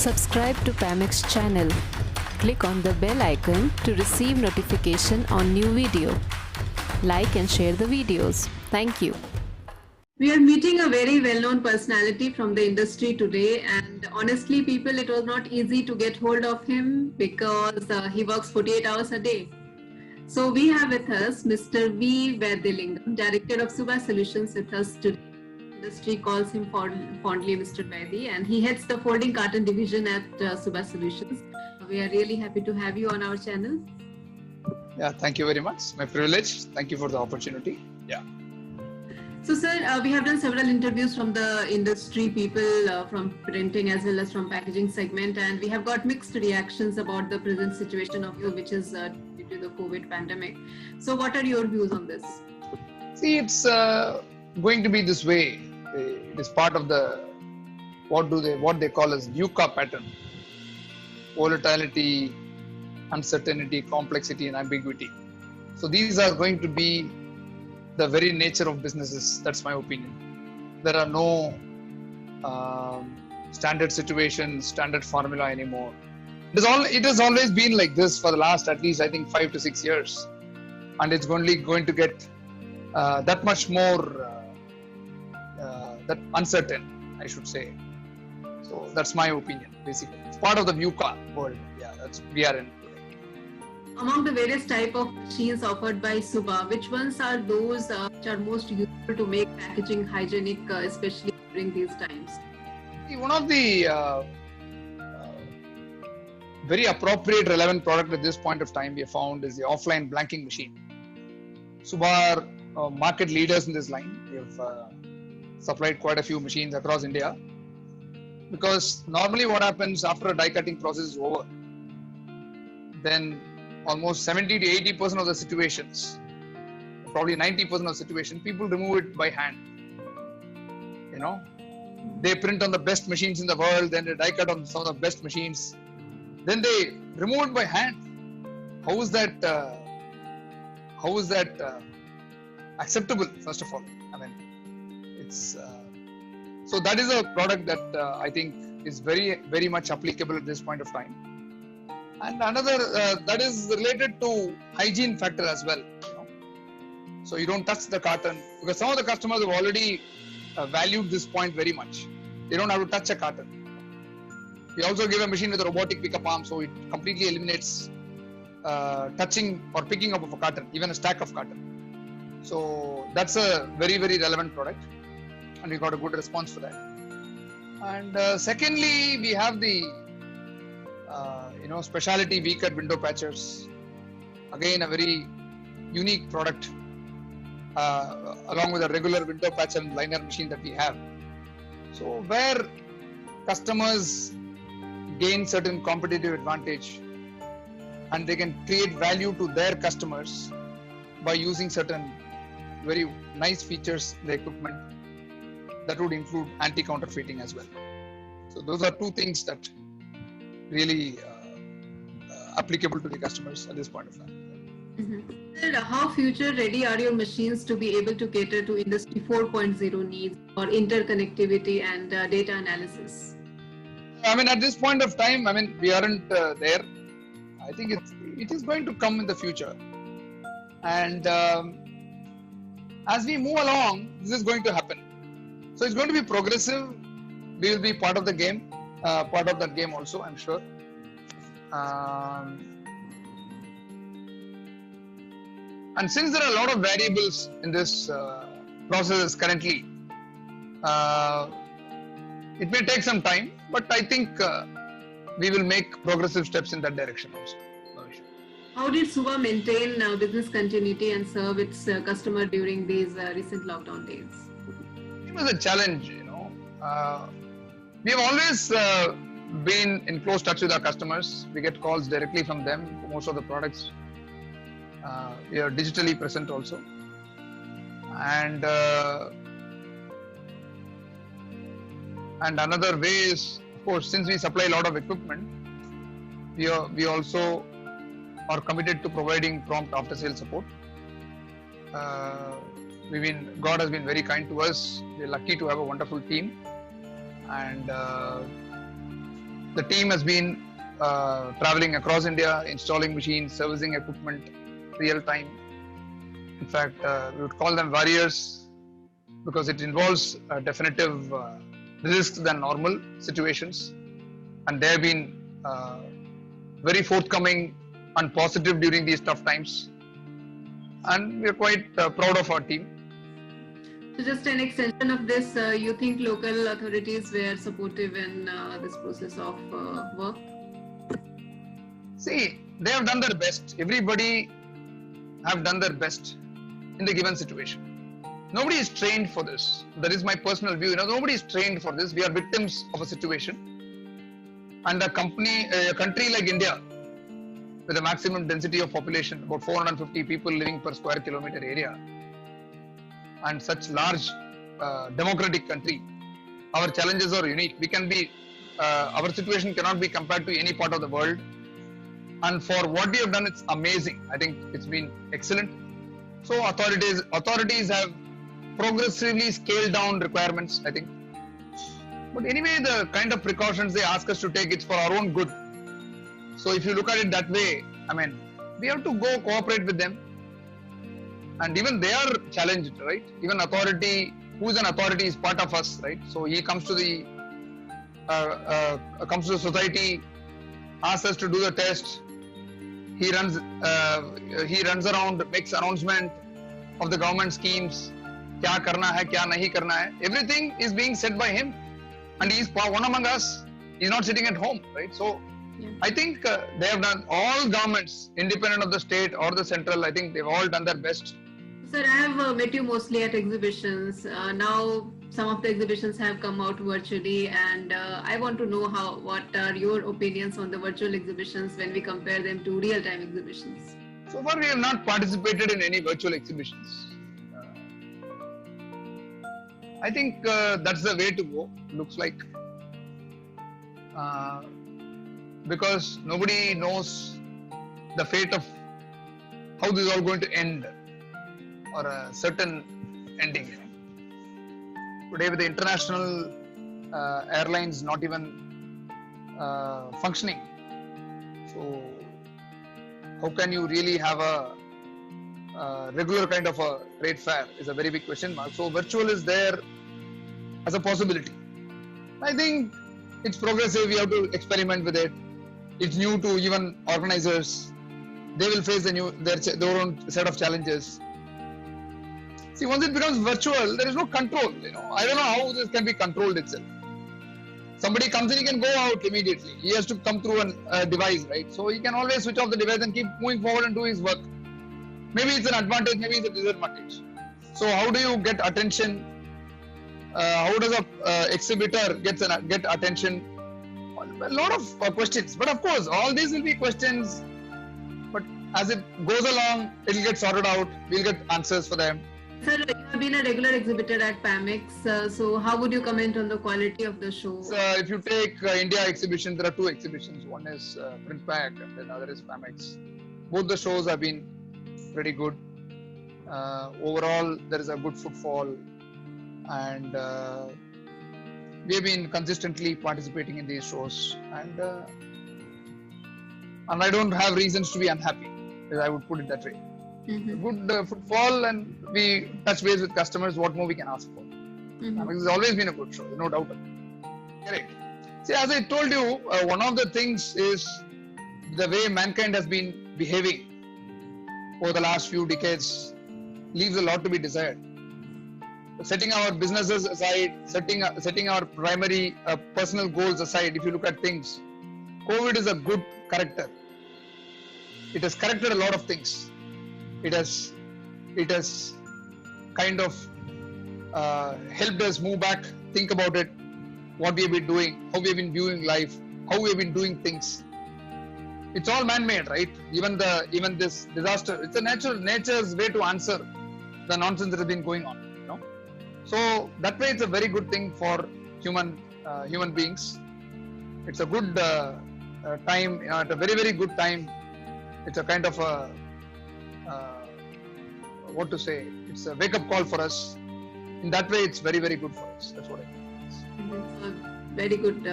Subscribe to Pamix channel. Click on the bell icon to receive notification on new video. Like and share the videos. Thank you. We are meeting a very well-known personality from the industry today, and honestly, people, it was not easy to get hold of him because he works 48 hours a day. So we have with us Mr. V. Vaidilingam, Director of Subha Solutions with us today. Industry calls him fondly Mr. Vaidi, and he heads the folding carton division at Subha Solutions. We are really happy to have you on our channel. Yeah, thank you very much. My privilege. Thank you for the opportunity. Yeah. So, sir, we have done several interviews from the industry people from printing as well as from packaging segment, and we have got mixed reactions about the present situation of you, which is due to the COVID pandemic. So, what are your views on this? See, it's going to be this way. It is part of the what they call as VUCA pattern: volatility, uncertainty, complexity, and ambiguity. So these are going to be the very nature of businesses. That's my opinion. There are no standard situations, standard formula anymore. It has always been like this for the last at least, I think, 5 to 6 years, and it's only going to get that much more that uncertain, I should say. So that's my opinion. Basically, it's part of the VUCA world. Yeah, we are in. Among the various type of machines offered by Subha, which ones are those which are most useful to make packaging hygienic, especially during these times? One of the very appropriate, relevant product at this point of time we have found is the offline blanking machine. Subha are market leaders in this line. We have supplied quite a few machines across India, because normally what happens after a die cutting process is over, then almost 70 to 80% of the situations, probably 90% of the situation, people remove it by hand. You know, they print on the best machines in the world, then they die cut on some of the best machines, then they remove it by hand. How is that acceptable? First of all, I mean, it's so that is a product that I think is very, very much applicable at this point of time. And another that is related to hygiene factor as well. You know? So you don't touch the carton, because some of the customers have already valued this point very much. They don't have to touch a carton. We also give a machine with a robotic pickup arm, so it completely eliminates touching or picking up of a carton, even a stack of carton. So that's a very, very relevant product, and we got a good response for that. And secondly, we have the specialty V-cut window patchers. Again, a very unique product, along with a regular window patcher and liner machine that we have. So where customers gain certain competitive advantage, and they can create value to their customers by using certain very nice features in the equipment, that would include anti-counterfeiting as well. So those are two things that really applicable to the customers at this point of time. Mm-hmm. How future ready are your machines to be able to cater to Industry 4.0 needs for interconnectivity and data analysis? I mean, at this point of time, I mean, we aren't there. I think it is going to come in the future. And as we move along, this is going to happen. So it's going to be progressive. We will be part of the game, part of that game also, I'm sure. And since there are a lot of variables in this process currently, it may take some time, but I think we will make progressive steps in that direction also. How did Subha maintain business continuity and serve its customer during these recent lockdown days? It was a challenge, you know. We have always been in close touch with our customers. We get calls directly from them for most of the products. We are digitally present also. And another way is, of course, since we supply a lot of equipment, we also are committed to providing prompt after-sales support. God has been very kind to us. We're lucky to have a wonderful team, and The team has been traveling across India, installing machines, servicing equipment, real time. In fact, we would call them warriors because it involves definitive risks than normal situations. And they have been very forthcoming and positive during these tough times. And we are quite proud of our team. So just an extension of this, you think local authorities were supportive in this process of work? See, they have done their best. Everybody have done their best in the given situation. Nobody is trained for this. That is my personal view. Nobody is trained for this. We are victims of a situation. And a country like India, with a maximum density of population, about 450 people living per square kilometer area, and such large democratic country, our challenges are unique. We can be, our situation cannot be compared to any part of the world. And for what we have done, it's amazing. I think it's been excellent. So authorities have progressively scaled down requirements, I think. But anyway, the kind of precautions they ask us to take, it's for our own good. So if you look at it that way, I mean, we have to go cooperate with them. And even they are challenged, right? Even authority, who is an authority is part of us, right? So he comes to the society, asks us to do the test. He runs around, makes announcement of the government schemes. Kya karna hai, kya nahi karna hai. Everything is being said by him, and he is one among us. He's not sitting at home, right? So Yeah. I think they have done, all governments, independent of the state or the central, I think they've all done their best. Sir, I have met you mostly at exhibitions. Now some of the exhibitions have come out virtually, and I want to know what are your opinions on the virtual exhibitions when we compare them to real-time exhibitions? So far, we have not participated in any virtual exhibitions. I think that's the way to go, looks like. Because nobody knows the fate of how this is all going to end, or a certain ending. Today, with the international airlines not even functioning, so how can you really have a regular kind of a trade fair is a very big question mark. So virtual is there as a possibility. I think it's progressive. We have to experiment with it. It's new to even organizers. They will face their own set of challenges. See, once it becomes virtual, there is no control. I don't know how this can be controlled itself. Somebody comes in, he can go out immediately. He has to come through a device, right? So he can always switch off the device and keep moving forward and do his work. Maybe it's an advantage, maybe it's a disadvantage. So how do you get attention? How does a exhibitor get attention? A lot of questions. But of course, all these will be questions. But as it goes along, it will get sorted out. We'll get answers for them. Sir, you have been a regular exhibitor at PAMEX. So how would you comment on the quality of the show? So if you take India exhibition, there are two exhibitions. One is Printpack and the other is PAMEX. Both the shows have been pretty good. Overall, there is a good footfall, and we have been consistently participating in these shows, and I don't have reasons to be unhappy, I would put it that way. Mm-hmm. Good footfall, and we touch base with customers, what more we can ask for. Mm-hmm. It's always been a good show, no doubt about it. Correct. See, as I told you, one of the things is the way mankind has been behaving over the last few decades leaves a lot to be desired. Setting our businesses aside, setting our primary personal goals aside, if you look at things, COVID is a good corrector. It has corrected a lot of things. It has kind of helped us move back, think about it, what we have been doing, how we have been viewing life, how we have been doing things. It's all man-made, right? Even this disaster, it's nature's way to answer the nonsense that has been going on. So that way, it's a very good thing for human beings. It's a good time, at a very, very good time. It's a kind of a what to say? It's a wake-up call for us. In that way, it's very, very good for us. That's what I think. Very good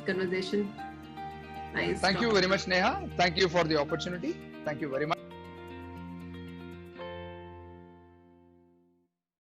conversation. Nice Thank you talking very to much, Neha. Thank you for the opportunity. Thank you very much.